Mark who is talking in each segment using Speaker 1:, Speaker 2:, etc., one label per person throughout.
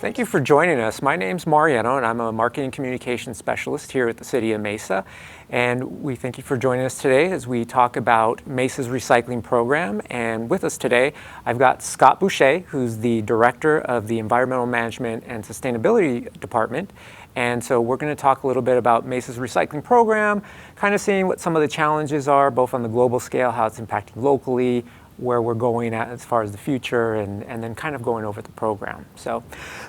Speaker 1: Thank you for joining us. My name's Mariano, and I'm a marketing communications specialist here at the City of Mesa. And we thank you for joining us today as we talk about Mesa's recycling program. And with us today, I've got Scott Boucher, who's the Director of the Environmental Management and Sustainability Department. And so we're going to talk a little bit about Mesa's recycling program, kind of seeing what some of the challenges are, both on the global scale, how it's impacting locally, where we're going at as far as the future, and then kind of going over the program. So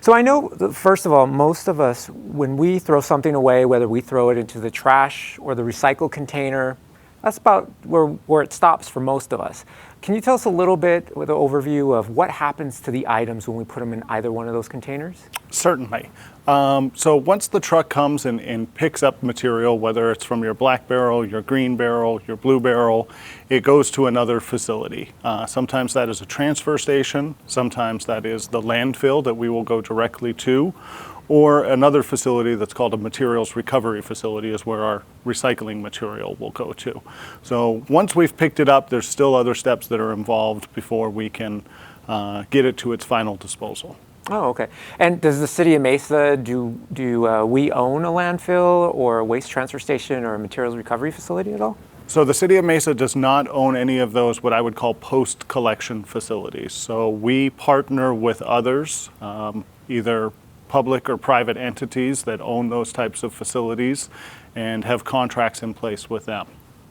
Speaker 1: I know, first of all, most of us, when we throw something away, whether we throw it into the trash or the recycle container, that's about where it stops for most of us. Can you tell us a little bit with an overview of what happens to the items when we put them in either one of those containers?
Speaker 2: Certainly. So once the truck comes and picks up material, whether it's from your black barrel, your green barrel, your blue barrel, it goes to another facility. Sometimes that is a transfer station, sometimes that is the landfill that we will go directly to, or another facility that's called a materials recovery facility is where our recycling material will go to. So once we've picked it up, there's still other steps that are involved before we can get it to its final disposal.
Speaker 1: Oh, okay. And does the City of Mesa, do we own a landfill or a waste transfer station or a materials recovery facility at all?
Speaker 2: So the City of Mesa does not own any of those what I would call post-collection facilities. So we partner with others, either public or private entities that own those types of facilities and have contracts in place with them.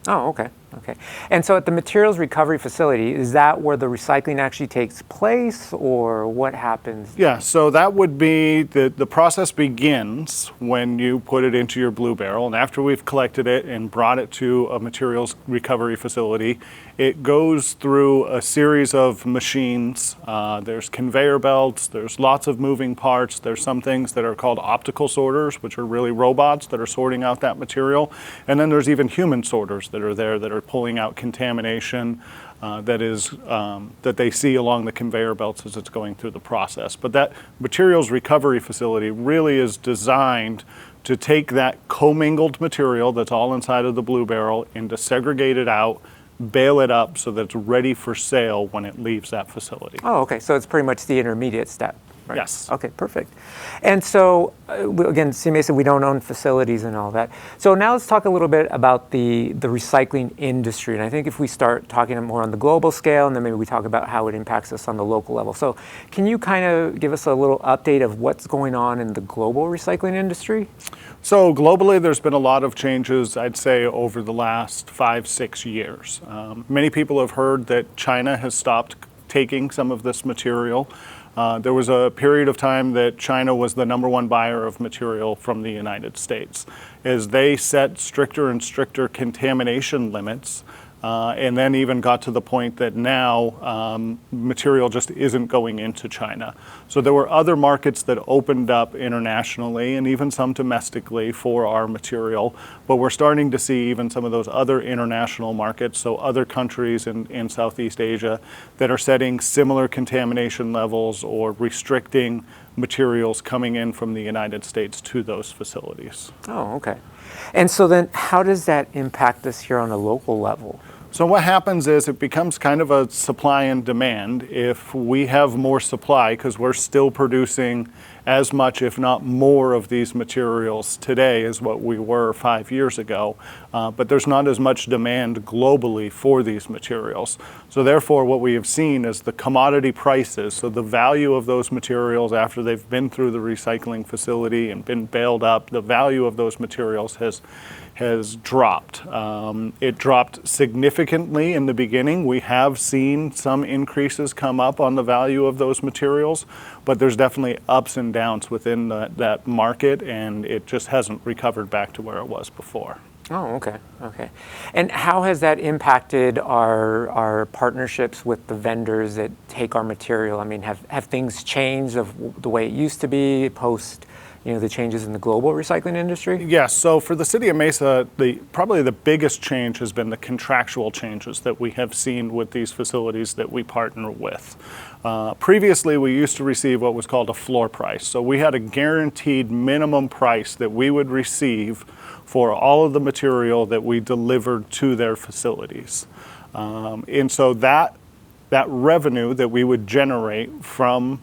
Speaker 1: Oh, okay. Okay. And so at the materials recovery facility, is that where the recycling actually takes place, or what happens?
Speaker 2: Yeah, so that would be, the process begins when you put it into your blue barrel, and after we've collected it and brought it to a materials recovery facility, it goes through a series of machines. There's conveyor belts, there's lots of moving parts, there's some things that are called optical sorters, which are really robots that are sorting out that material, and then there's even human sorters that are there that are pulling out contamination that they see along the conveyor belts as it's going through the process. But that materials recovery facility really is designed to take that commingled material that's all inside of the blue barrel and to segregate it out, bale it up so that it's ready for sale when it leaves that facility.
Speaker 1: Oh, okay. So it's pretty much the intermediate step. Right?
Speaker 2: Yes.
Speaker 1: Okay, perfect. And so, again, CMA said we don't own facilities and all that. So now let's talk a little bit about the recycling industry. And I think if we start talking more on the global scale, and then maybe we talk about how it impacts us on the local level. So can you kind of give us a little update of what's going on in the global recycling industry?
Speaker 2: So globally, there's been a lot of changes, I'd say, over the last 5-6 years. Many people have heard that China has stopped taking some of this material. There was a period of time that China was the #1 buyer of material from the United States. As they set stricter and stricter contamination limits, and then even got to the point that now material just isn't going into China. So there were other markets that opened up internationally and even some domestically for our material, but we're starting to see even some of those other international markets, so other countries in Southeast Asia that are setting similar contamination levels or restricting materials coming in from the United States to those facilities.
Speaker 1: Oh, okay. And so then how does that impact us here on a local level?
Speaker 2: So what happens is it becomes kind of a supply and demand. If we have more supply, because we're still producing as much, if not more, of these materials today as what we were 5 years ago, but there's not as much demand globally for these materials. So therefore what we have seen is the commodity prices, so the value of those materials after they've been through the recycling facility and been baled up, the value of those materials has dropped. It dropped significantly in the beginning. We have seen some increases come up on the value of those materials, but there's definitely ups and downs within that market, and it just hasn't recovered back to where it was before.
Speaker 1: Oh, okay, okay. And how has that impacted our partnerships with the vendors that take our material? I mean, have things changed of the way it used to be post the changes in the global recycling industry?
Speaker 2: Yes, so for the City of Mesa, probably the biggest change has been the contractual changes that we have seen with these facilities that we partner with. Previously, we used to receive what was called a floor price. So we had a guaranteed minimum price that we would receive for all of the material that we delivered to their facilities. And so that revenue that we would generate from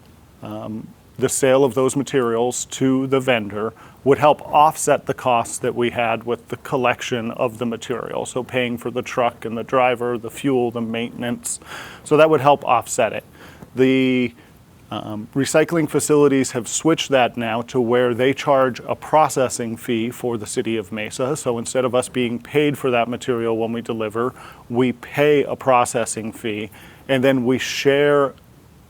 Speaker 2: the sale of those materials to the vendor would help offset the costs that we had with the collection of the material. So paying for the truck and the driver, the fuel, the maintenance. So that would help offset it. The recycling facilities have switched that now to where they charge a processing fee for the city of Mesa. So instead of us being paid for that material when we deliver, we pay a processing fee, and then we share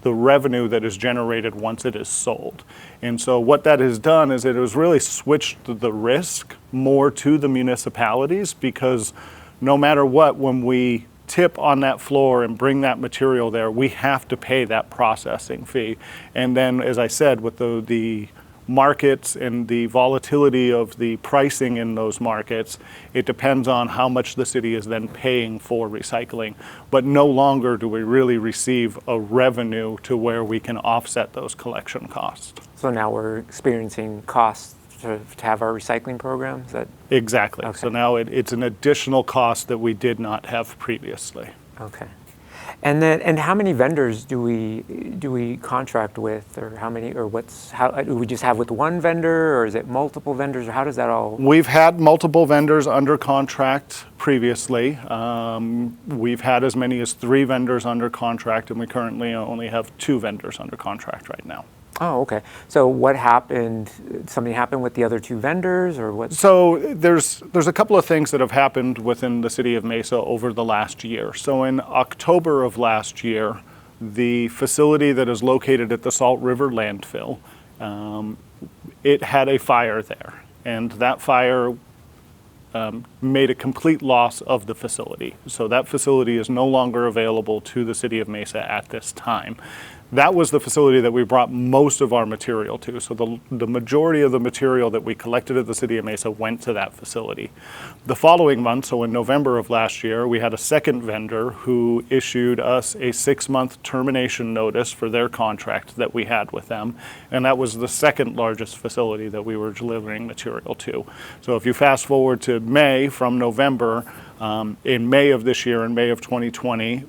Speaker 2: the revenue that is generated once it is sold. And so what that has done is it has really switched the risk more to the municipalities, because no matter what, when we tip on that floor and bring that material there, we have to pay that processing fee. And then, as I said, with the markets and the volatility of the pricing in those markets, it depends on how much the city is then paying for recycling. But no longer do we really receive a revenue to where we can offset those collection costs.
Speaker 1: So now we're experiencing costs to have our recycling program? Is that
Speaker 2: Exactly.
Speaker 1: okay?
Speaker 2: So now it's an additional cost that we did not have previously.
Speaker 1: Okay. And how many vendors do we contract with, or how many, or how do we just have with one vendor, or is it multiple vendors, or how does that all?
Speaker 2: We've had multiple vendors under contract previously. We've had as many as 3 vendors under contract, and we currently only have 2 vendors under contract right now.
Speaker 1: Oh, okay. So what happened? Something happened with the other 2 vendors, or what?
Speaker 2: So there's a couple of things that have happened within the city of Mesa over the last year. So in October of last year, the facility that is located at the Salt River landfill, it had a fire there, and that fire made a complete loss of the facility. So that facility is no longer available to the city of Mesa at this time. That was the facility that we brought most of our material to. So the majority of the material that we collected at the city of Mesa went to that facility. The following month, so in November of last year, we had a second vendor who issued us a 6-month termination notice for their contract that we had with them. And that was the second largest facility that we were delivering material to. So if you fast forward to May from November, in May of this year, in May of 2020,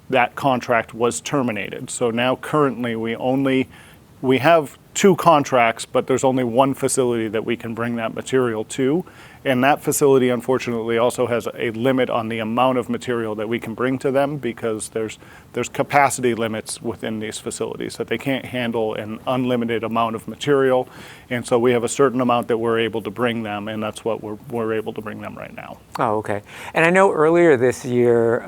Speaker 2: that contract was terminated. So now currently we have 2 contracts, but there's only one facility that we can bring that material to. And that facility, unfortunately, also has a limit on the amount of material that we can bring to them, because there's capacity limits within these facilities that they can't handle an unlimited amount of material. And so we have a certain amount that we're able to bring them, and that's what we're able to bring them right now.
Speaker 1: Oh, okay. And I know earlier this year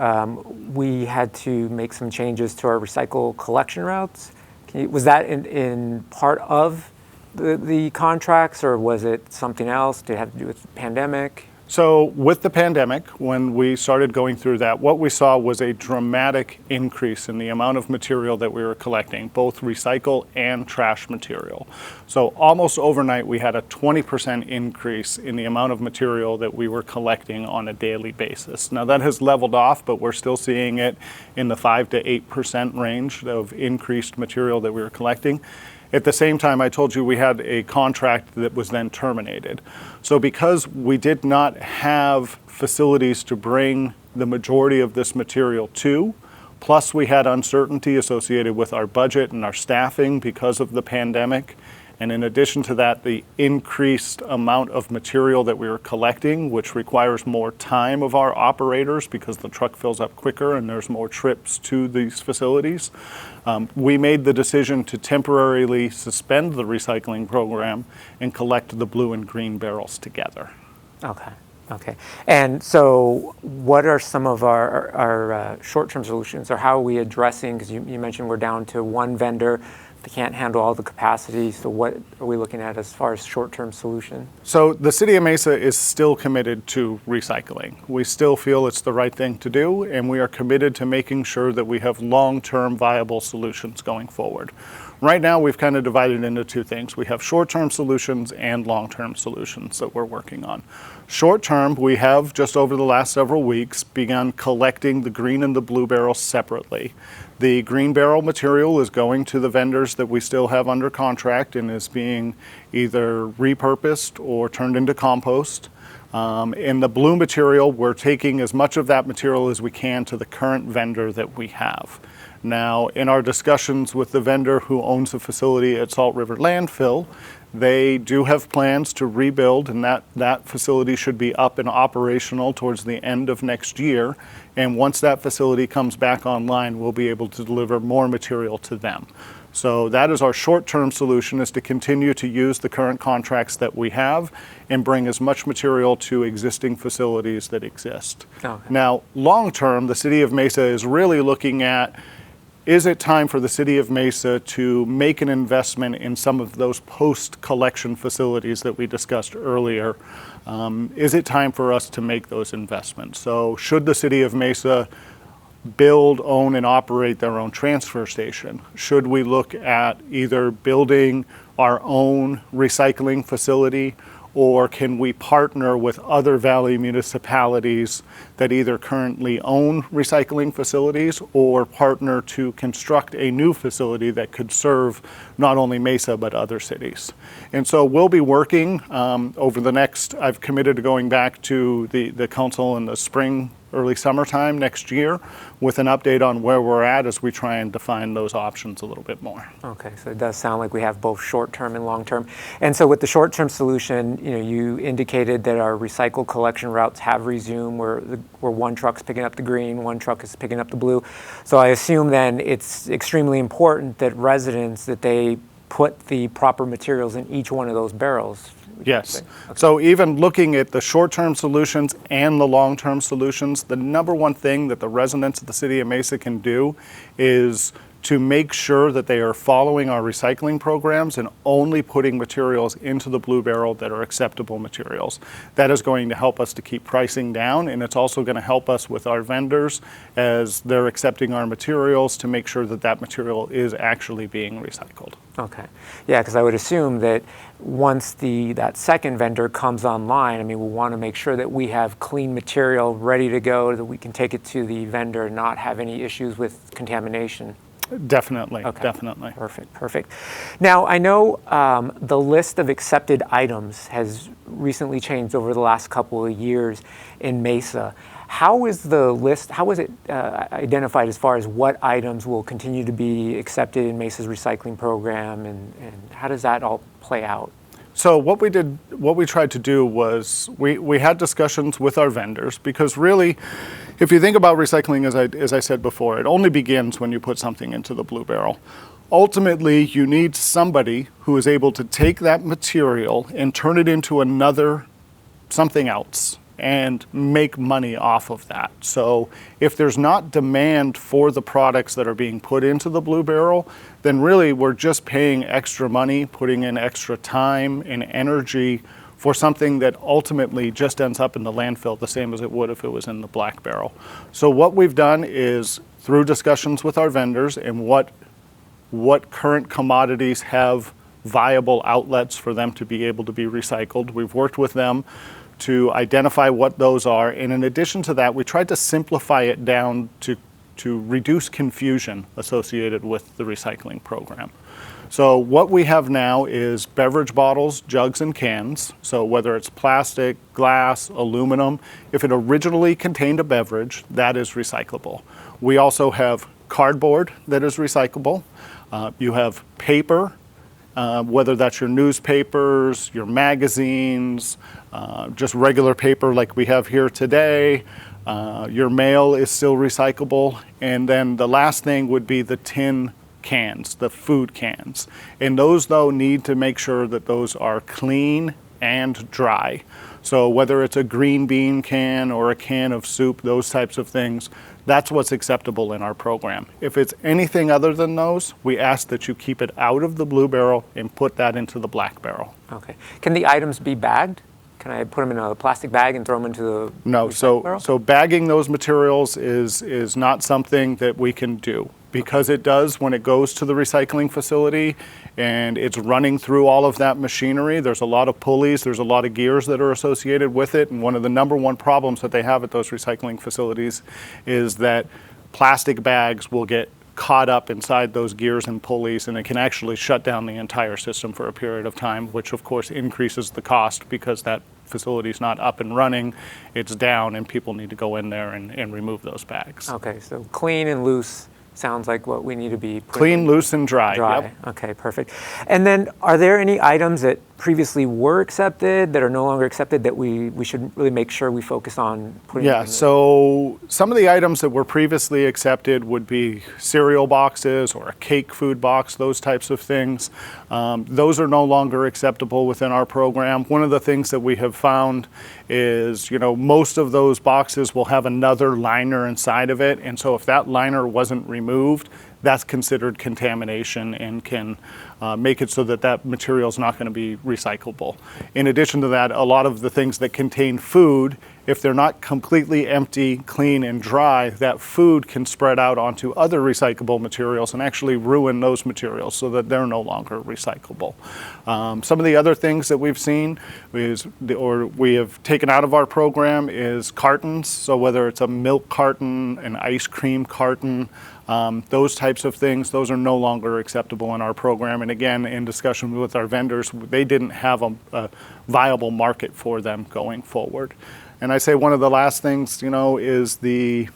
Speaker 1: we had to make some changes to our recycle collection routes. Was that in part of the contracts, or was it something else? Did it have to do with the pandemic?
Speaker 2: So with the pandemic, when we started going through that, what we saw was a dramatic increase in the amount of material that we were collecting, both recycle and trash material. So almost overnight, we had a 20% increase in the amount of material that we were collecting on a daily basis. Now that has leveled off, but we're still seeing it in the 5 to 8% range of increased material that we were collecting. At the same time, I told you we had a contract that was then terminated. So because we did not have facilities to bring the majority of this material to, plus we had uncertainty associated with our budget and our staffing because of the pandemic, and in addition to that, the increased amount of material that we were collecting, which requires more time of our operators because the truck fills up quicker and there's more trips to these facilities, we made the decision to temporarily suspend the recycling program and collect the blue and green barrels together.
Speaker 1: Okay. Okay. And so what are some of our short-term solutions, or how are we addressing, because you mentioned we're down to one vendor. They can't handle all the capacity. So what are we looking at as far as short-term solution?
Speaker 2: So the City of Mesa is still committed to recycling. We still feel it's the right thing to do, and we are committed to making sure that we have long-term viable solutions going forward. Right now, we've kind of divided into 2 things. We have short-term solutions and long-term solutions that we're working on. Short-term, we have, just over the last several weeks, begun collecting the green and the blue barrels separately. The green barrel material is going to the vendors that we still have under contract and is being either repurposed or turned into compost. In the blue material, we're taking as much of that material as we can to the current vendor that we have. Now, in our discussions with the vendor who owns the facility at Salt River Landfill, they do have plans to rebuild, and that facility should be up and operational towards the end of next year. And once that facility comes back online, we'll be able to deliver more material to them. So that is our short-term solution, is to continue to use the current contracts that we have and bring as much material to existing facilities that exist.
Speaker 1: Okay.
Speaker 2: Now, long-term, the City of Mesa is really looking at, is it time for the City of Mesa to make an investment in some of those post-collection facilities that we discussed earlier? Is it time for us to make those investments? So should the City of Mesa build, own, and operate their own transfer station? Should we look at either building our own recycling facility, or can we partner with other Valley municipalities that either currently own recycling facilities or partner to construct a new facility that could serve not only Mesa but other cities? And so we'll be working over the next, I've committed to going back to the council in the spring, early summertime next year with an update on where we're at as we try and define those options a little bit more.
Speaker 1: Okay, so it does sound like we have both short-term and long-term. And so with the short-term solution, you indicated that our recycled collection routes have resumed, where one truck's picking up the green, one truck is picking up the blue. So I assume then it's extremely important that residents, that they put the proper materials in each one of those barrels.
Speaker 2: Yes.
Speaker 1: Okay.
Speaker 2: So even looking at the short-term solutions and the long-term solutions, the number one thing that the residents of the City of Mesa can do is to make sure that they are following our recycling programs and only putting materials into the blue barrel that are acceptable materials. That is going to help us to keep pricing down, and it's also going to help us with our vendors as they're accepting our materials to make sure that that material is actually being recycled.
Speaker 1: Okay. Yeah, because I would assume that once that second vendor comes online, I mean, we'll want to make sure that we have clean material ready to go, that we can take it to the vendor and not have any issues with contamination.
Speaker 2: Definitely,
Speaker 1: Okay.
Speaker 2: definitely.
Speaker 1: Perfect. Now, I know the list of accepted items has recently changed over the last couple of years in Mesa. How is the list, how is it identified as far as what items will continue to be accepted in Mesa's recycling program, and how does that all play out?
Speaker 2: So what we tried to do was we had discussions with our vendors, because really, if you think about recycling, as I said before, it only begins when you put something into the blue barrel. Ultimately, you need somebody who is able to take that material and turn it into something else and make money off of that. So if there's not demand for the products that are being put into the blue barrel, then really we're just paying extra money, putting in extra time and energy for something that ultimately just ends up in the landfill the same as it would if it was in the black barrel. So what we've done is, through discussions with our vendors and what current commodities have viable outlets for them to be able to be recycled, we've worked with them to identify what those are. And in addition to that, we tried to simplify it down to reduce confusion associated with the recycling program. So what we have now is beverage bottles, jugs, and cans. So whether it's plastic, glass, aluminum, if it originally contained a beverage, that is recyclable. We also have cardboard that is recyclable. You have paper, whether that's your newspapers, your magazines, just regular paper like we have here today. Your mail is still recyclable. And then the last thing would be the tin cans, the food cans. And those, though, need to make sure that those are clean and dry. So whether it's a green bean can or a can of soup, those types of things, that's what's acceptable in our program. If it's anything other than those, we ask that you keep it out of the blue barrel and put that into the black barrel.
Speaker 1: Okay. Can the items be bagged? Can I put them in a plastic bag and throw them into the
Speaker 2: No,
Speaker 1: barrel?
Speaker 2: so bagging those materials is not something that we can do, because it does, when it goes to the recycling facility and it's running through all of that machinery, there's a lot of pulleys, there's a lot of gears that are associated with it. And one of the number one problems that they have at those recycling facilities is that plastic bags will get caught up inside those gears and pulleys, and it can actually shut down the entire system for a period of time, which of course increases the cost, because that facility's not up and running, it's down, and people need to go in there and remove those bags.
Speaker 1: Okay, so clean and loose sounds like what we need to be putting.
Speaker 2: Clean, loose, and dry.
Speaker 1: Dry.
Speaker 2: Yep.
Speaker 1: Okay, perfect. And then are there any items that previously were accepted that are no longer accepted that we should really make sure we focus on putting
Speaker 2: Yeah, so some of the items that were previously accepted would be cereal boxes or a cake food box, those types of things. Those are no longer acceptable within our program. One of the things that we have found is, most of those boxes will have another liner inside of it, and so if that liner wasn't removed, that's considered contamination and can make it so that that material is not going to be recyclable. In addition to that, a lot of the things that contain food, if they're not completely empty, clean, and dry, that food can spread out onto other recyclable materials and actually ruin those materials so that they're no longer recyclable. Some of the other things that we've seen or we have taken out of our program is cartons. So whether it's a milk carton, an ice cream carton, those types of things, those are no longer acceptable in our program. And again, in discussion with our vendors, they didn't have a viable market for them going forward. And I say one of the last things, is the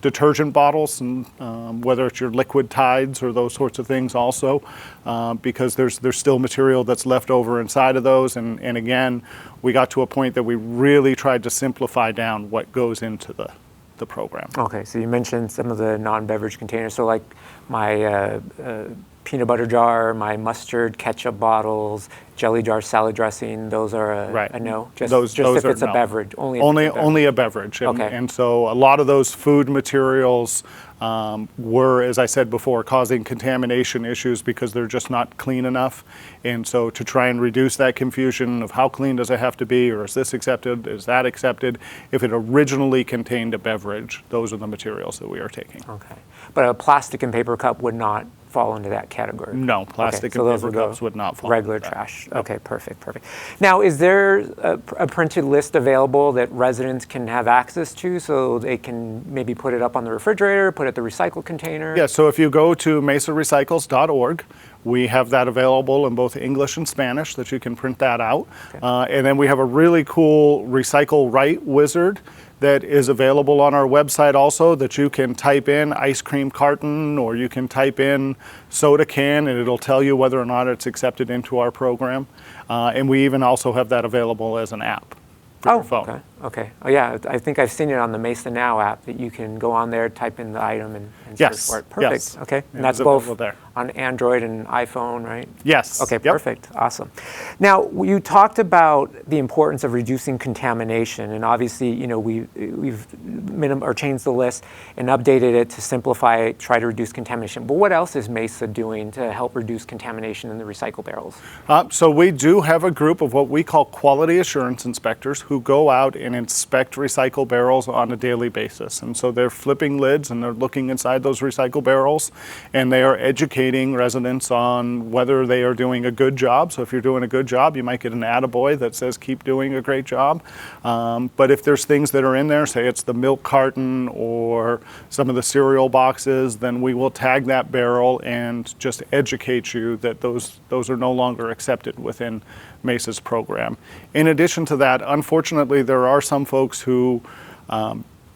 Speaker 2: detergent bottles, and whether it's your liquid Tides or those sorts of things also, because there's still material that's left over inside of those. And again, we got to a point that we really tried to simplify down what goes into the program.
Speaker 1: Okay, so you mentioned some of the non-beverage containers. So like my peanut butter jar, my mustard, ketchup bottles, jelly jar, salad dressing, those are a no? Just if it's a beverage?
Speaker 2: Only a beverage. And so a lot of those food materials were, as I said before, causing contamination issues because they're just not clean enough. And so to try and reduce that confusion of how clean does it have to be, or is this accepted, is that accepted, if it originally contained a beverage, those are the materials that we are taking.
Speaker 1: Okay. But a plastic and paper cup would not fall into that category?
Speaker 2: No, plastic and paper cups would not fall
Speaker 1: regular
Speaker 2: into that.
Speaker 1: Trash. Yep. Okay, perfect. Now, is there a printed list available that residents can have access to so they can maybe put it up on the refrigerator, put it at the recycle container?
Speaker 2: Yeah, so if you go to mesarecycles.org, we have that available in both English and Spanish that you can print that out. Okay. And then we have a really cool Recycle Right wizard that is available on our website also, that you can type in ice cream carton or you can type in soda can, and it'll tell you whether or not it's accepted into our program. And we even also have that available as an app for your phone.
Speaker 1: Okay. Oh, yeah, I think I've seen it on the Mesa Now app that you can go on there, type in the item, and search for it. Perfect.
Speaker 2: Yes.
Speaker 1: Okay. And
Speaker 2: that's
Speaker 1: both
Speaker 2: there
Speaker 1: on Android and iPhone, right?
Speaker 2: Yes.
Speaker 1: Okay, perfect. Yep. Awesome. Now, you talked about the importance of reducing contamination, and obviously, we've changed the list and updated it to simplify it, try to reduce contamination. But what else is Mesa doing to help reduce contamination in the recycle barrels?
Speaker 2: So we do have a group of what we call quality assurance inspectors who go out and inspect recycle barrels on a daily basis. And so they're flipping lids and they're looking inside those recycle barrels, and they are educating residents on whether they are doing a good job. So if you're doing a good job, you might get an attaboy that says keep doing a great job. But if there's things that are in there, say it's the milk carton or some of the cereal boxes, then we will tag that barrel and just educate you that those are no longer accepted within Mesa's program. In addition to that, unfortunately, there are some folks who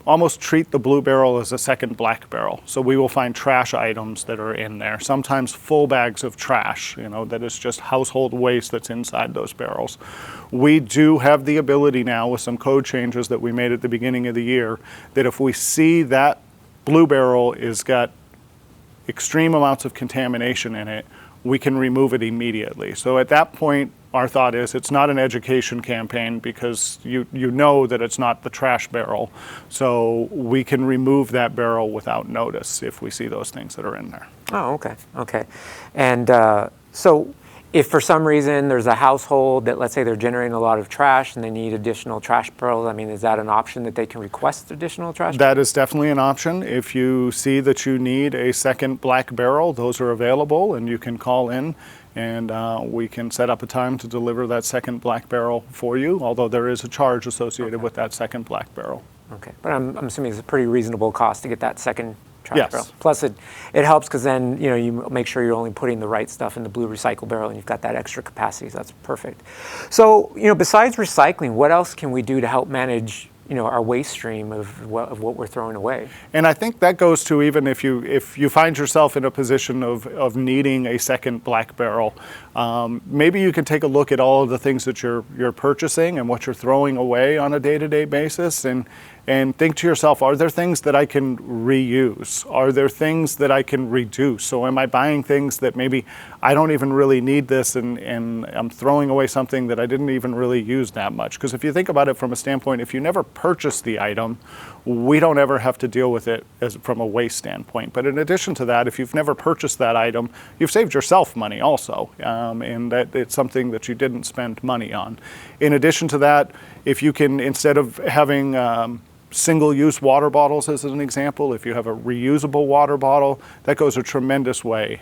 Speaker 2: almost treat the blue barrel as a second black barrel. So we will find trash items that are in there, sometimes full bags of trash, that is just household waste that's inside those barrels. We do have the ability now with some code changes that we made at the beginning of the year that if we see that blue barrel is got extreme amounts of contamination in it, we can remove it immediately. So at that point, our thought is it's not an education campaign because you know that it's not the trash barrel. So we can remove that barrel without notice if we see those things that are in there.
Speaker 1: Oh, okay. And so if for some reason there's a household that, let's say they're generating a lot of trash and they need additional trash barrels, is that an option that they can request additional trash?
Speaker 2: That is definitely an option. If you see that you need a second black barrel, those are available and you can call in and we can set up a time to deliver that second black barrel for you, although there is a charge associated with that second black barrel.
Speaker 1: Okay, but I'm assuming it's a pretty reasonable cost to get that second trash
Speaker 2: Yes.
Speaker 1: barrel. Plus it helps because then, you make sure you're only putting the right stuff in the blue recycle barrel and you've got that extra capacity. So that's perfect. So, besides recycling, what else can we do to help manage our waste stream of what we're throwing away?
Speaker 2: And I think that goes to even if you find yourself in a position of needing a second black barrel, maybe you can take a look at all of the things that you're purchasing and what you're throwing away on a day-to-day basis and think to yourself, are there things that I can reuse? Are there things that I can reduce? So am I buying things that maybe I don't even really need this and I'm throwing away something that I didn't even really use that much? Because if you think about it from a standpoint, if you never purchase the item, we don't ever have to deal with it from a waste standpoint. But in addition to that, if you've never purchased that item, you've saved yourself money also, and that it's something that you didn't spend money on. In addition to that, if you can, instead of having single-use water bottles as an example, if you have a reusable water bottle, that goes a tremendous way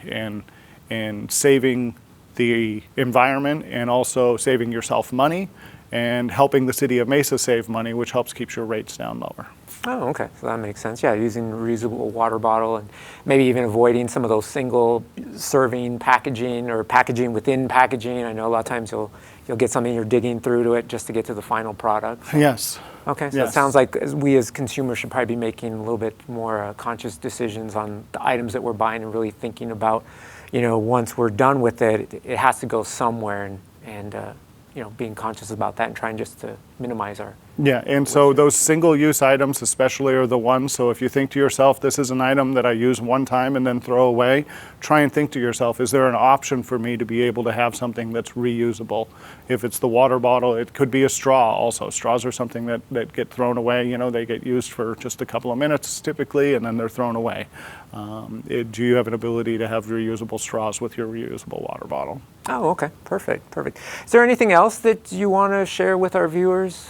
Speaker 2: in saving the environment and also saving yourself money and helping the city of Mesa save money, which helps keep your rates down lower.
Speaker 1: Oh, okay. So that makes sense. Yeah, using a reusable water bottle and maybe even avoiding some of those single serving packaging or packaging within packaging. I know a lot of times you'll get something, you're digging through to it just to get to the final product.
Speaker 2: Yes.
Speaker 1: Okay, so
Speaker 2: Yes.
Speaker 1: It sounds like we as consumers should probably be making a little bit more conscious decisions on the items that we're buying and really thinking about, once we're done with it, it has to go somewhere and being conscious about that and trying just to minimize our.
Speaker 2: Yeah, and so those single-use items especially are the ones, so if you think to yourself, this is an item that I use one time and then throw away, try and think to yourself, is there an option for me to be able to have something that's reusable? If it's the water bottle, it could be a straw also. Straws are something that get thrown away, they get used for just a couple of minutes typically and then they're thrown away. Do you have an ability to have reusable straws with your reusable water bottle?
Speaker 1: Oh, okay, perfect. Is there anything else that you want to share with our viewers?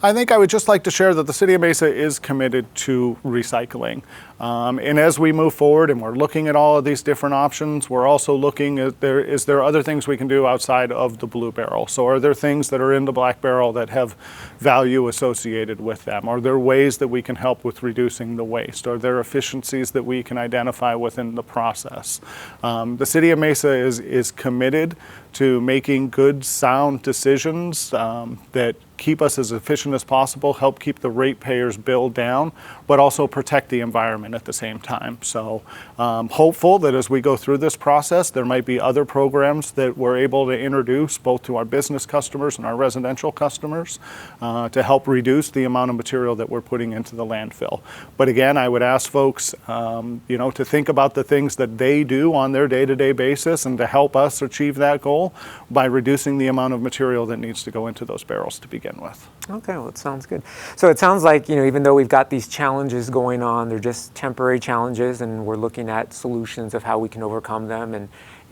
Speaker 2: I think I would just like to share that the City of Mesa is committed to recycling. And as we move forward and we're looking at all of these different options, we're also looking at is there other things we can do outside of the blue barrel? So are there things that are in the black barrel that have value associated with them? Are there ways that we can help with reducing the waste? Are there efficiencies that we can identify within the process? The City of Mesa is committed to making good, sound decisions that keep us as efficient as possible, help keep the ratepayers' bill down, but also protect the environment at the same time. So hopeful that as we go through this process, there might be other programs that we're able to introduce both to our business customers and our residential customers to help reduce the amount of material that we're putting into the landfill. But again, I would ask folks, to think about the things that they do on their day-to-day basis and to help us achieve that goal by reducing the amount of material that needs to go into those barrels to begin with.
Speaker 1: Okay, well, it sounds good. So it sounds like, even though we've got these challenges going on, they're just temporary challenges, and we're looking at solutions of how we can overcome them and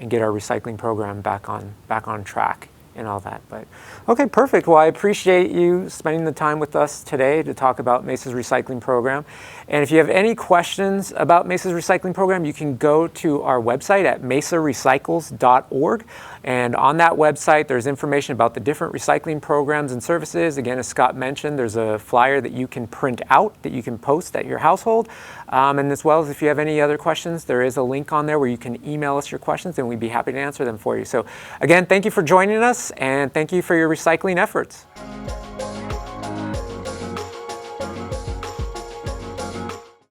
Speaker 1: get our recycling program back on track and all that. But okay, perfect. Well, I appreciate you spending the time with us today to talk about Mesa's recycling program. And if you have any questions about Mesa's recycling program, you can go to our website at mesarecycles.org. And on that website, there's information about the different recycling programs and services. Again, as Scott mentioned, there's a flyer that you can print out that you can post at your household. And as well as if you have any other questions, there is a link on there where you can email us your questions and we'd be happy to answer them for you. So again, thank you for joining us and thank you for your recycling efforts.